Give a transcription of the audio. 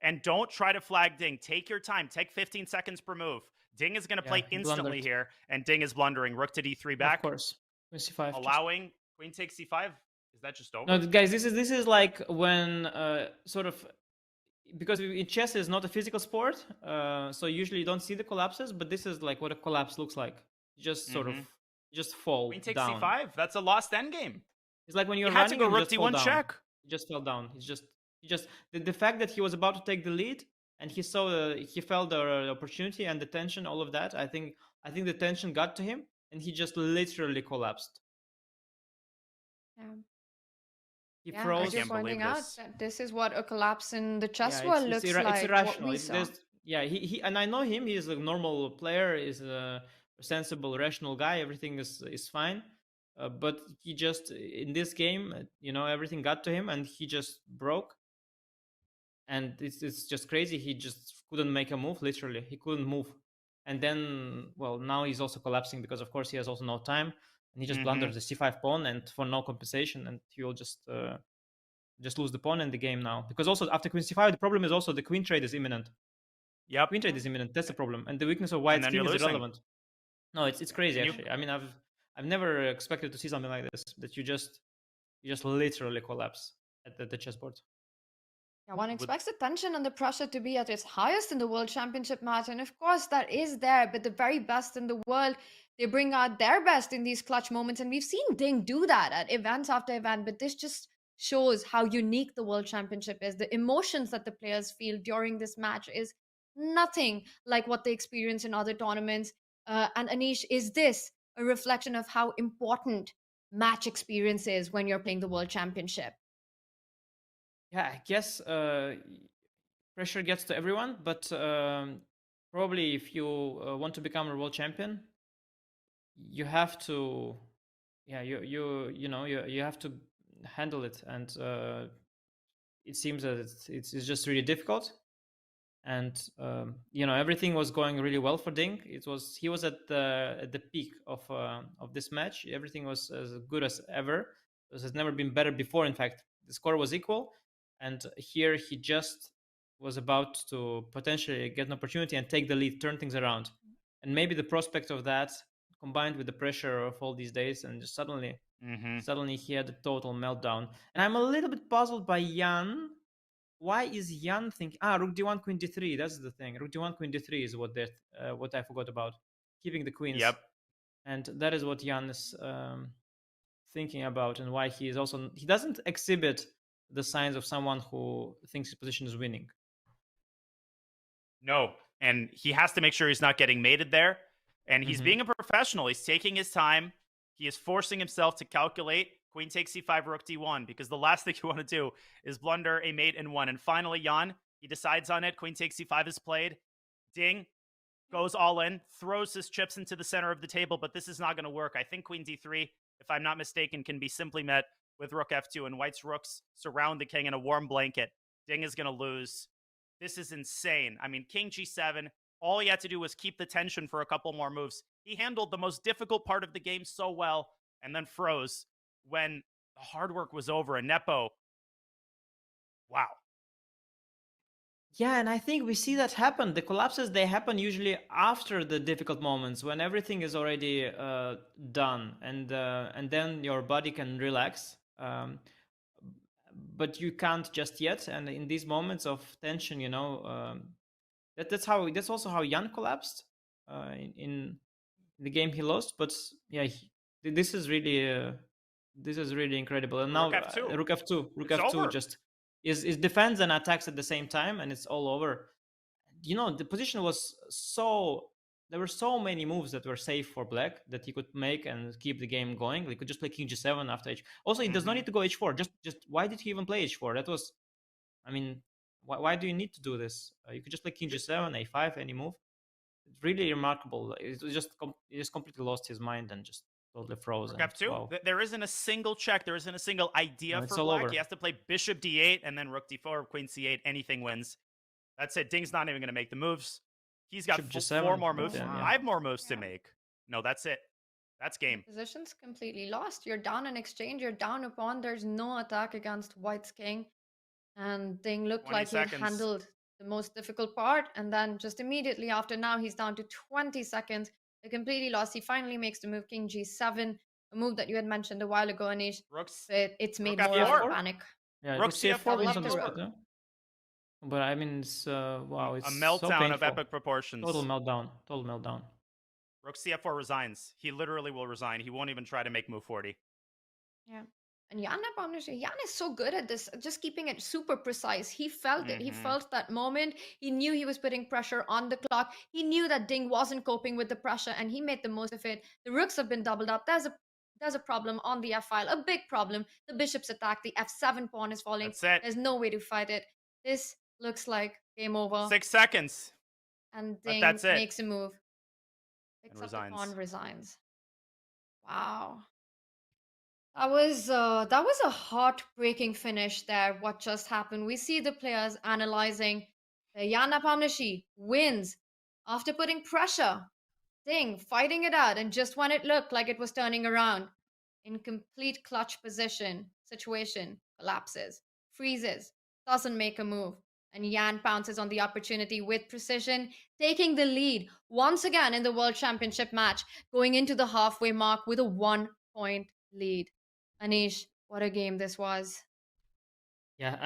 And don't try to flag Ding. Take your time. Take 15 seconds per move. Ding is going to Yeah, play he instantly blundered. here, and Ding is blundering. Rook to d3 Of back, course. Queen c5. allowing queen takes c5. Is that just No, over? guys, this is like when sort of, because in chess is not a physical sport, so usually you don't see the collapses, but this is like what a collapse looks like. You just sort of just fall Queen takes down. c5. That's a lost endgame. It's like when You you're had to running go and you rook just fall d1 down. check. He just fell down. The fact that he was about to take the lead and he saw he felt the opportunity and the tension, all of that. I think the tension got to him and he just literally collapsed. Yeah. He Yeah, froze. as you're can't believe pointing out, this. that this is what a collapse in the chess Yeah, world looks it's like. irrational. What we saw. Yeah, he and I know him. He's a normal player. Is a sensible, rational guy. Everything is fine. But he just in this game, everything got to him, and he just broke. And it's just crazy. He just couldn't make a move. Literally, he couldn't move. And then, well, now he's also collapsing because, of course, he has also no time, and he just blundered the c5 pawn, and for no compensation, and he will just lose the pawn in the game now. Because also after queen c5, the problem is also the queen trade is imminent. Yep. Queen trade is imminent. That's the problem, and the weakness of white's king is losing. irrelevant. No, it's crazy actually. I mean, I've never expected to see something like this. That you just literally collapse at the chessboard. Yeah, one expects the tension and the pressure to be at its highest in the World Championship match, and of course that is there. But the very best in the world, they bring out their best in these clutch moments, and we've seen Ding do that at event after event. But this just shows how unique the World Championship is. The emotions that the players feel during this match is nothing like what they experience in other tournaments. And Anish, is this a reflection of how important match experience is when you're playing the World Championship? Yeah, I guess pressure gets to everyone, but probably if you want to become a world champion, you have to, you have to handle it, and it seems that it's just really difficult. And everything was going really well for Ding. He was at the peak of this match. Everything was as good as ever. This has never been better before. In fact, the score was equal, and here he just was about to potentially get an opportunity and take the lead, turn things around. And maybe the prospect of that, combined with the pressure of all these days, and just suddenly he had a total meltdown. And I'm a little bit puzzled by Jan. Why is Jan thinking? Rook d1, queen d3. That's the thing. Rook d1, queen d3 is what I forgot about. Keeping the queens. Yep. And that is what Jan is thinking about, and why he doesn't exhibit the signs of someone who thinks his position is winning. No, and he has to make sure he's not getting mated there. And he's being a professional. He's taking his time. He is forcing himself to calculate. Queen takes c5, rook d1, because the last thing you want to do is blunder a mate in one. And finally, Jan, he decides on it. Queen takes c5 is played. Ding goes all in, throws his chips into the center of the table, but this is not going to work. I think queen d3, if I'm not mistaken, can be simply met with rook f2, and white's rooks surround the king in a warm blanket. Ding is going to lose. This is insane. I mean, king g7, all he had to do was keep the tension for a couple more moves. He handled the most difficult part of the game so well, and then froze when the hard work was over. And Nepo, wow. Yeah, and I think we see that happen. The collapses, they happen usually after the difficult moments, when everything is already done, and then your body can relax. But you can't just yet. And in these moments of tension, that's also how Jan collapsed in the game he lost. But yeah, this is really incredible. And now rook f2 just is defends and attacks at the same time, and it's all over. The position was there were so many moves that were safe for black that he could make and keep the game going. He could just play king g7 after h. Also, he does not need to go h4. Just why did he even play h4? That was, I mean, why do you need to do this? You could just play king g7, a5, any move. It's really remarkable. He just completely lost his mind and just totally frozen. Rook f2. Wow. There isn't a single check. There isn't a single idea for black. He has to play bishop d8 and then rook d4, queen c8. Anything wins. That's it. Ding's not even going to make the moves. He's got 4 more moves, 5 more moves to make. No, that's it. That's game. Position's completely lost. You're down in exchange. You're down a pawn. There's no attack against white's king. And Ding looked like he handled the most difficult part. And then just immediately after, now he's down to 20 seconds. They completely lost. He finally makes the move King G7, a move that you had mentioned a while ago, Anish. Rooks. But it's made Rook more of F4. a panic. Yeah, Rook Rook C4 wins love on the to spot, work. but I mean, it's wow, it's A so meltdown of painful. epic proportions. Total meltdown. Total meltdown. Rook CF4 resigns. He literally will resign. He won't even try to make move 40. Yeah. And Jan is so good at this, just keeping it super precise. He felt it. He Mhm. felt that moment. He knew he was putting pressure on the clock. He knew that Ding wasn't coping with the pressure, and he made the most of it. The rooks have been doubled up. There's a problem on the f-file, a big problem. The bishop's attack, the f7 pawn is falling. That's it. There's no way to fight it. This looks like game over. 6 seconds. And But Ding that's it. makes a move. Picks And up the resigns. pawn, resigns. Wow. That was a heartbreaking finish there. What just happened? We see the players analyzing. Jan Nepomniachtchi wins after putting pressure. Ding fighting it out, and just when it looked like it was turning around, in complete clutch position situation, collapses, freezes, doesn't make a move, and Jan pounces on the opportunity with precision, taking the lead once again in the World Championship match, going into the halfway mark with a 1-point lead. Anish, what a game this was. Yeah,